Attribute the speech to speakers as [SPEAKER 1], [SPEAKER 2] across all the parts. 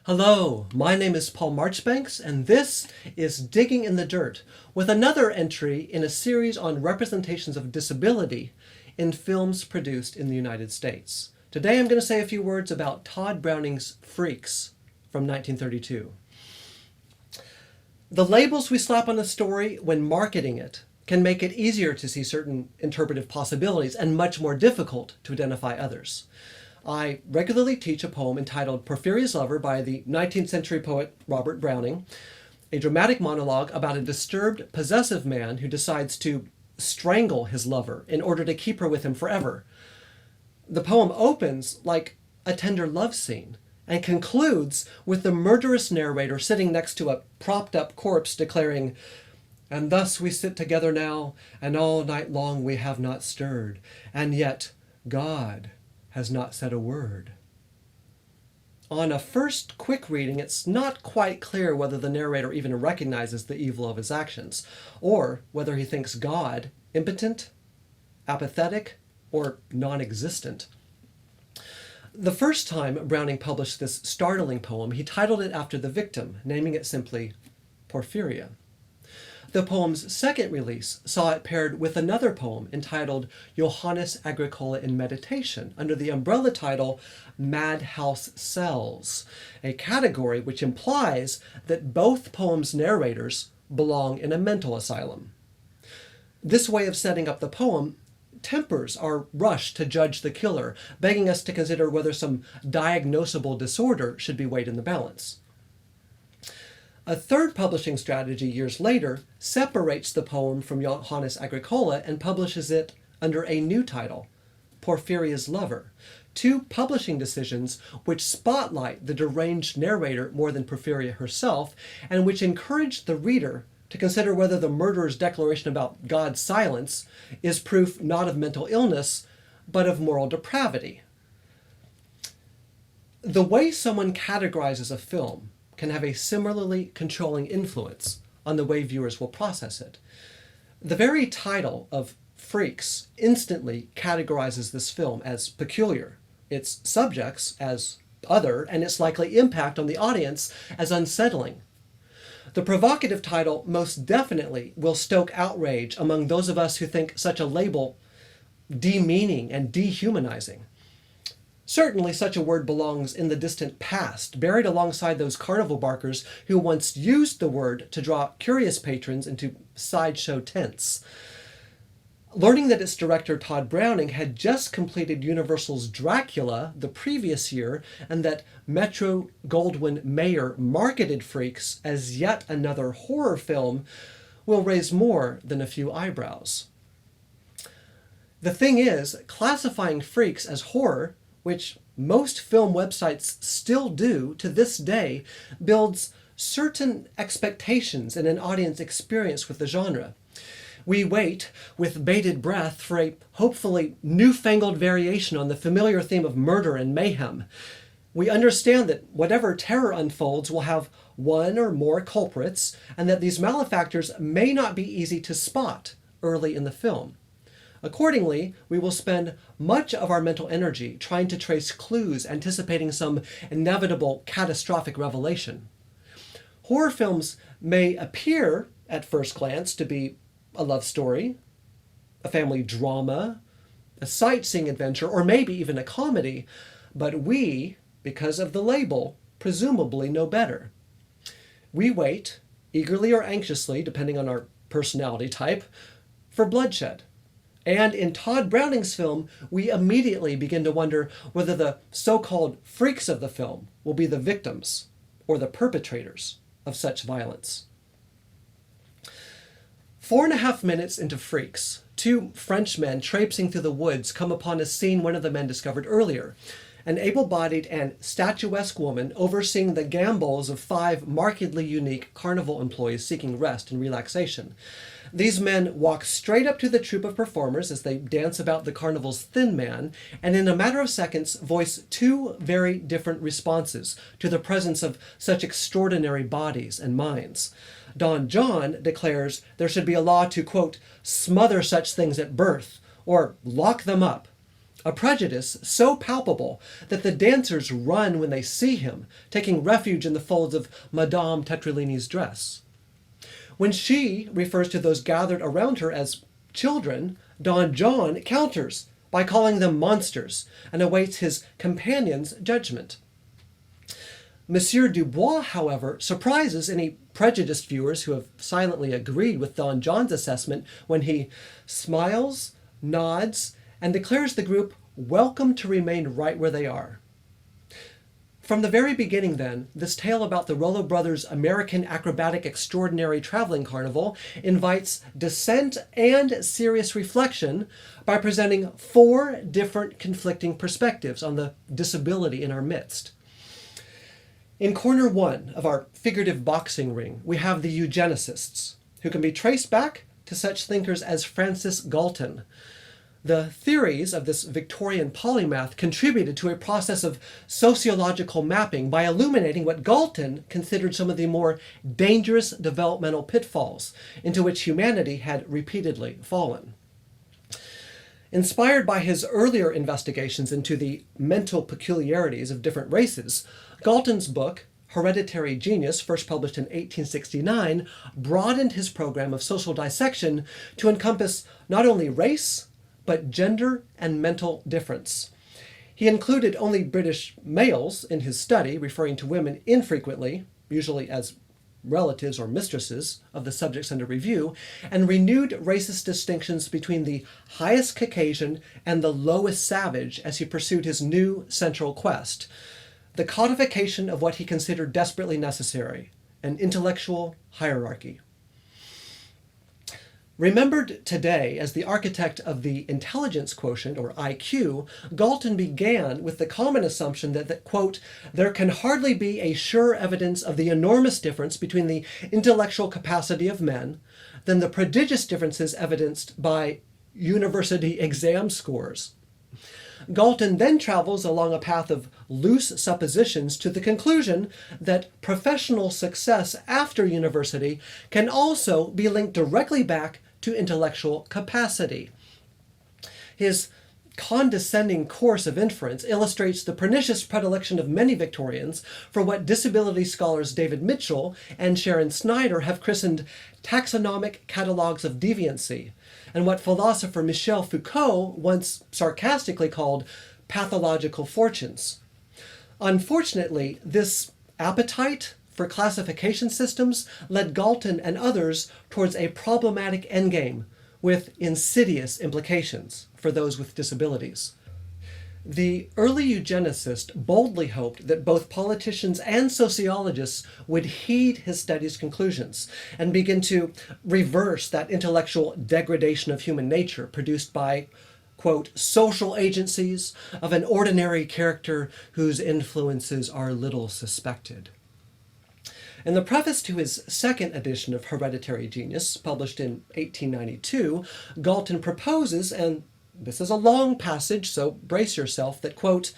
[SPEAKER 1] Hello, my name is Paul Marchbanks, and this is Digging in the Dirt, with another entry in a series on representations of disability in films produced in the United States. Today I'm going to say a few words about Todd Browning's Freaks from 1932. The labels we slap on a story when marketing it can make it easier to see certain interpretive possibilities and much more difficult to identify others. I regularly teach a poem entitled Porphyria's Lover by the 19th century poet Robert Browning, a dramatic monologue about a disturbed, possessive man who decides to strangle his lover in order to keep her with him forever. The poem opens like a tender love scene and concludes with the murderous narrator sitting next to a propped-up corpse declaring, "And thus we sit together now, and all night long we have not stirred, and yet God has not said a word." On a first quick reading, it's not quite clear whether the narrator even recognizes the evil of his actions, or whether he thinks God impotent, apathetic, or non-existent. The first time Browning published this startling poem, he titled it after the victim, naming it simply Porphyria. The poem's second release saw it paired with another poem entitled Johannes Agricola in Meditation under the umbrella title Madhouse Cells, a category which implies that both poems' narrators belong in a mental asylum. This way of setting up the poem tempers our rush to judge the killer, begging us to consider whether some diagnosable disorder should be weighed in the balance. A third publishing strategy years later separates the poem from Johannes Agricola and publishes it under a new title, Porphyria's Lover, two publishing decisions which spotlight the deranged narrator more than Porphyria herself, and which encourage the reader to consider whether the murderer's declaration about God's silence is proof not of mental illness, but of moral depravity. The way someone categorizes a film can have a similarly controlling influence on the way viewers will process it. The very title of Freaks instantly categorizes this film as peculiar, its subjects as other, and its likely impact on the audience as unsettling. The provocative title most definitely will stoke outrage among those of us who think such a label demeaning and dehumanizing. Certainly such a word belongs in the distant past, buried alongside those carnival barkers who once used the word to draw curious patrons into sideshow tents. Learning that its director Todd Browning had just completed Universal's Dracula the previous year, and that Metro-Goldwyn-Mayer marketed Freaks as yet another horror film, will raise more than a few eyebrows. The thing is, classifying Freaks as horror, which most film websites still do to this day, builds certain expectations in an audience experience with the genre. We wait with bated breath for a hopefully newfangled variation on the familiar theme of murder and mayhem. We understand that whatever terror unfolds will have one or more culprits, and that these malefactors may not be easy to spot early in the film. Accordingly, we will spend much of our mental energy trying to trace clues, anticipating some inevitable catastrophic revelation. Horror films may appear, at first glance, to be a love story, a family drama, a sightseeing adventure, or maybe even a comedy, but we, because of the label, presumably know better. We wait, eagerly or anxiously, depending on our personality type, for bloodshed. And in Todd Browning's film, we immediately begin to wonder whether the so-called freaks of the film will be the victims or the perpetrators of such violence. 4.5 minutes into Freaks, two Frenchmen traipsing through the woods come upon a scene one of the men discovered earlier. An able-bodied and statuesque woman overseeing the gambols of 5 markedly unique carnival employees seeking rest and relaxation. These men walk straight up to the troupe of performers as they dance about the carnival's Thin Man, and in a matter of seconds voice 2 very different responses to the presence of such extraordinary bodies and minds. Don John declares there should be a law to, quote, smother such things at birth, or lock them up. a prejudice so palpable that the dancers run when they see him, taking refuge in the folds of Madame Tetralini's dress. When she refers to those gathered around her as children, Don John counters by calling them monsters and awaits his companion's judgment. Monsieur Dubois, however, surprises any prejudiced viewers who have silently agreed with Don John's assessment when he smiles, nods, and declares the group welcome to remain right where they are. From the very beginning, then, this tale about the Rollo Brothers' American Acrobatic Extraordinary Traveling Carnival invites dissent and serious reflection by presenting 4 different conflicting perspectives on the disability in our midst. In corner 1 of our figurative boxing ring, we have the eugenicists, who can be traced back to such thinkers as Francis Galton. The theories of this Victorian polymath contributed to a process of sociological mapping by illuminating what Galton considered some of the more dangerous developmental pitfalls into which humanity had repeatedly fallen. Inspired by his earlier investigations into the mental peculiarities of different races, Galton's book, Hereditary Genius, first published in 1869, broadened his program of social dissection to encompass not only race, but gender and mental difference. He included only British males in his study, referring to women infrequently, usually as relatives or mistresses of the subjects under review, and renewed racist distinctions between the highest Caucasian and the lowest savage as he pursued his new central quest, the codification of what he considered desperately necessary, an intellectual hierarchy. Remembered today as the architect of the intelligence quotient, or IQ, Galton began with the common assumption that, quote, there can hardly be a surer evidence of the enormous difference between the intellectual capacity of men than the prodigious differences evidenced by university exam scores. Galton then travels along a path of loose suppositions to the conclusion that professional success after university can also be linked directly back to intellectual capacity. His condescending course of inference illustrates the pernicious predilection of many Victorians for what disability scholars David Mitchell and Sharon Snyder have christened taxonomic catalogues of deviancy, and what philosopher Michel Foucault once sarcastically called pathological fortunes. Unfortunately, this appetite for classification systems led Galton and others towards a problematic endgame with insidious implications for those with disabilities. The early eugenicist boldly hoped that both politicians and sociologists would heed his study's conclusions and begin to reverse that intellectual degradation of human nature produced by, quote, social agencies of an ordinary character whose influences are little suspected. In the preface to his second edition of Hereditary Genius, published in 1892, Galton proposes, and this is a long passage, so brace yourself, that, quote,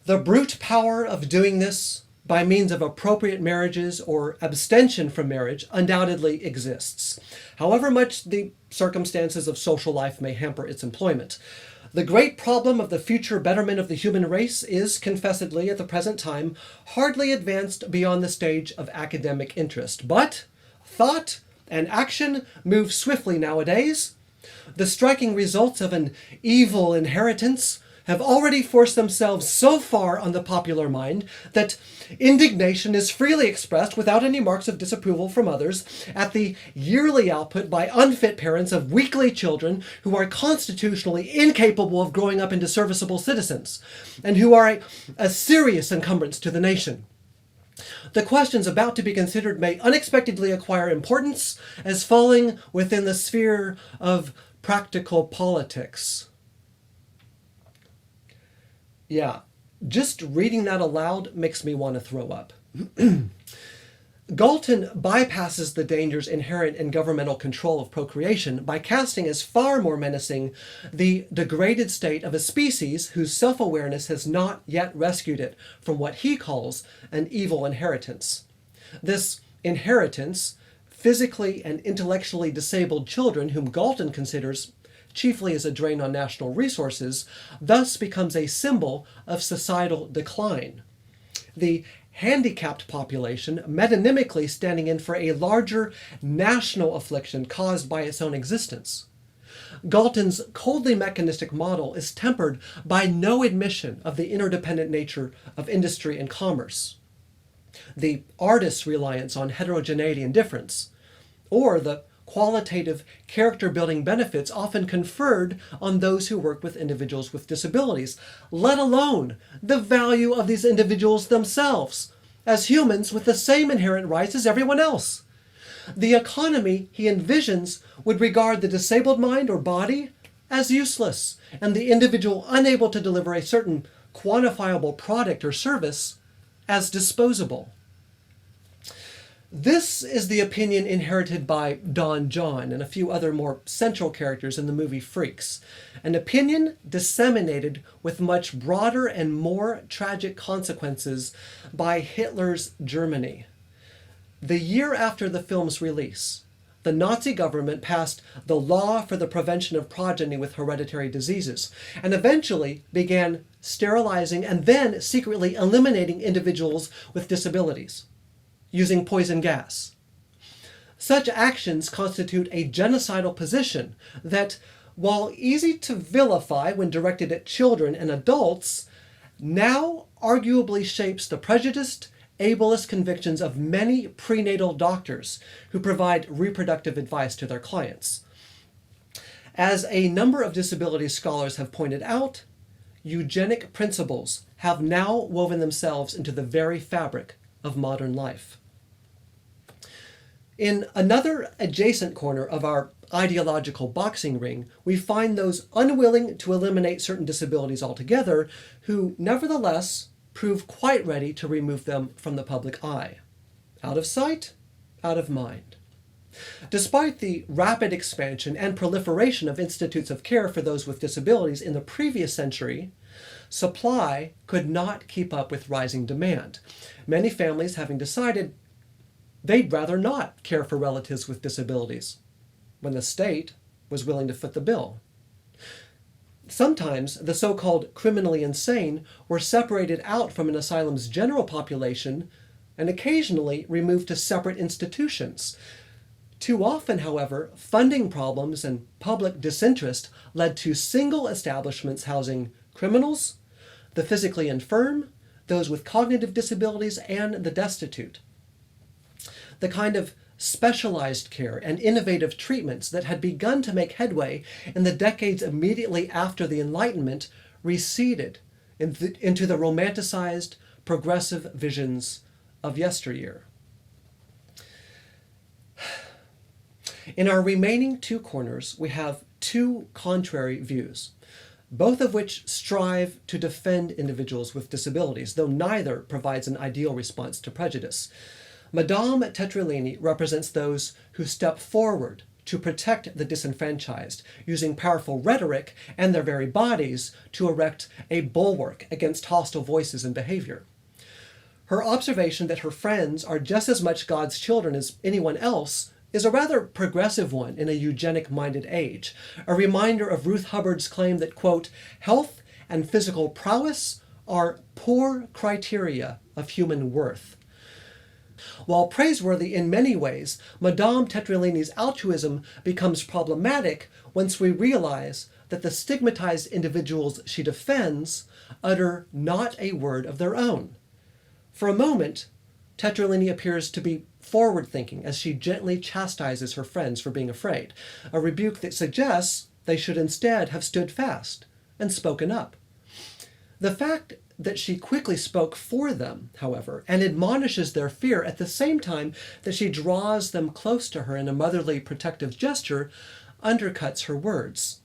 [SPEAKER 1] the brute power of doing this by means of appropriate marriages or abstention from marriage undoubtedly exists, however much the circumstances of social life may hamper its employment. The great problem of the future betterment of the human race is, confessedly, at the present time, hardly advanced beyond the stage of academic interest. But thought and action move swiftly nowadays. The striking results of an evil inheritance have already forced themselves so far on the popular mind that indignation is freely expressed without any marks of disapproval from others at the yearly output by unfit parents of weakly children who are constitutionally incapable of growing up into serviceable citizens and who are a serious encumbrance to the nation. The questions about to be considered may unexpectedly acquire importance as falling within the sphere of practical politics. Yeah, just reading that aloud makes me want to throw up. Galton bypasses the dangers inherent in governmental control of procreation by casting as far more menacing the degraded state of a species whose self-awareness has not yet rescued it from what he calls an evil inheritance. This inheritance, physically and intellectually disabled children whom Galton considers chiefly as a drain on national resources, thus becomes a symbol of societal decline. The handicapped population metonymically standing in for a larger national affliction caused by its own existence. Galton's coldly mechanistic model is tempered by no admission of the interdependent nature of industry and commerce, the artist's reliance on heterogeneity and difference, or the qualitative character-building benefits often conferred on those who work with individuals with disabilities, let alone the value of these individuals themselves as humans with the same inherent rights as everyone else. The economy he envisions would regard the disabled mind or body as useless, and the individual unable to deliver a certain quantifiable product or service as disposable. This is the opinion inherited by Don John and a few other more central characters in the movie Freaks, an opinion disseminated with much broader and more tragic consequences by Hitler's Germany. The year after the film's release, the Nazi government passed the Law for the Prevention of Progeny with Hereditary Diseases, and eventually began sterilizing and then secretly eliminating individuals with disabilities, using poison gas. Such actions constitute a genocidal position that, while easy to vilify when directed at children and adults, now arguably shapes the prejudiced, ableist convictions of many prenatal doctors who provide reproductive advice to their clients. As a number of disability scholars have pointed out, eugenic principles have now woven themselves into the very fabric of modern life. In another adjacent corner of our ideological boxing ring, we find those unwilling to eliminate certain disabilities altogether who nevertheless prove quite ready to remove them from the public eye. Out of sight, out of mind. Despite the rapid expansion and proliferation of institutes of care for those with disabilities in the previous century, supply could not keep up with rising demand, many families having decided they'd rather not care for relatives with disabilities when the state was willing to foot the bill. Sometimes the so-called criminally insane were separated out from an asylum's general population and occasionally removed to separate institutions. Too often, however, funding problems and public disinterest led to single establishments housing criminals, the physically infirm, those with cognitive disabilities, and the destitute. The kind of specialized care and innovative treatments that had begun to make headway in the decades immediately after the Enlightenment receded into the romanticized, progressive visions of yesteryear. In our remaining two corners, we have two contrary views, both of which strive to defend individuals with disabilities, though neither provides an ideal response to prejudice. Madame Tetralini represents those who step forward to protect the disenfranchised, using powerful rhetoric and their very bodies to erect a bulwark against hostile voices and behavior. Her observation that her friends are just as much God's children as anyone else is a rather progressive one in a eugenic-minded age, a reminder of Ruth Hubbard's claim that, quote, health and physical prowess are poor criteria of human worth. While praiseworthy in many ways, Madame Tetralini's altruism becomes problematic once we realize that the stigmatized individuals she defends utter not a word of their own. For a moment, Tetralini appears to be forward-thinking as she gently chastises her friends for being afraid, a rebuke that suggests they should instead have stood fast and spoken up. The fact that she quickly spoke for them, however, and admonishes their fear at the same time that she draws them close to her in a motherly protective gesture, undercuts her words.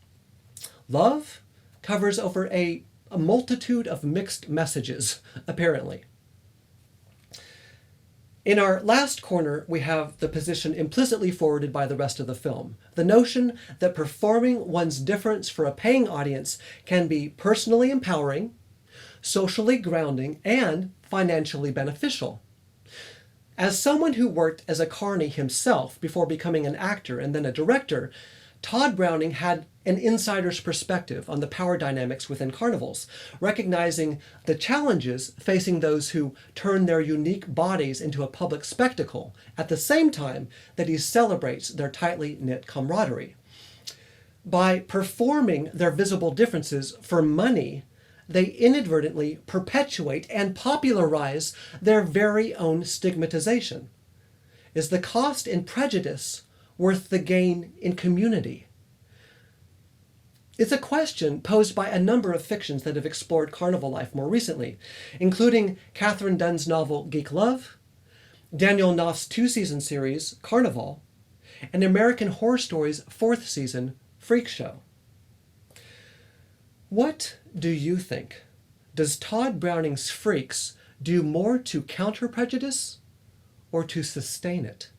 [SPEAKER 1] Love covers over a multitude of mixed messages, apparently. In our last corner, we have the position implicitly forwarded by the rest of the film, the notion that performing one's difference for a paying audience can be personally empowering, socially grounding, and financially beneficial. As someone who worked as a carny himself before becoming an actor and then a director, Todd Browning had an insider's perspective on the power dynamics within carnivals, recognizing the challenges facing those who turn their unique bodies into a public spectacle at the same time that he celebrates their tightly knit camaraderie. By performing their visible differences for money, they inadvertently perpetuate and popularize their very own stigmatization. Is the cost in prejudice worth the gain in community? It's a question posed by a number of fictions that have explored carnival life more recently, including Catherine Dunn's novel Geek Love, Daniel Knopf's two-season series Carnival, and American Horror Story's fourth season Freak Show. What do you think? Does Todd Browning's Freaks do more to counter prejudice or to sustain it?